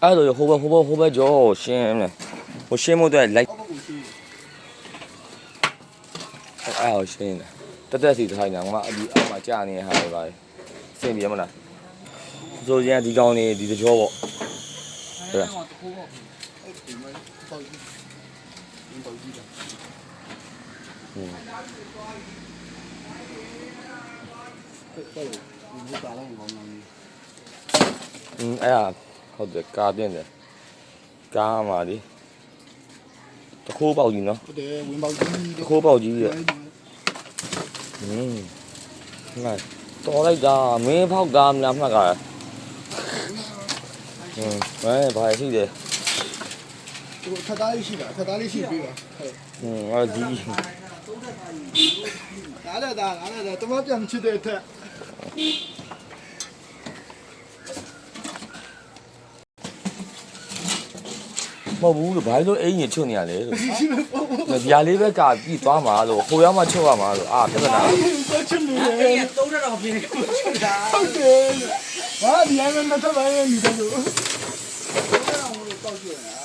အဲ့လိုဟိုဘက်ကြောရှင်းလေဟိုရှင်းမို့တဲ့လိုက်အဲ့ဟိုရှင်းတယ်တက်စီထိုင်တာငါအဒီအောက်မှာကြာနေတဲ့ဟာတွေပါစင်ပြေမလားဆိုရင်ဒီကောင်နေဒီတကြောပေါ့ဟုတ်လားအဲ့ဒါဟုတ်တယ်ကာတင်တယ်ကားမှာဒီတခိုးပေါက်ကြီးနော်ဟုတ်တယ်ဝင်ပေါက်ကြီးတခိုးပေါက်ကြီးရဲ့ငါတော်လိုက်တာမင်းဖောက်တာမလားမှတ်ကားဘာရှိတယ်သူထပ်သားလေးရှိတာထပ်သားလေးရှိပြီပါအဲ့ဒီလာတယ်တမပြန်ချစ်တဲ့ထက်မဟုတ်ဘူးလို့ဘာလို့အိမ်ကြီးချွတ်နေရလဲလို့ဒီဟာလေးပဲကာပြီးသွားမှာလို့ဟိုရောက်မှချွတ်ရမှာလို့ပြဿနာချစ်နေတယ်အဲ့ဒါ300တော့ပြင်းနေကိုချစ်တာဟုတ်တယ်ဟာဒီအိမ်မှာတော့လည်းနေတယ်လို့300တော့တောက်ကြည့်ရ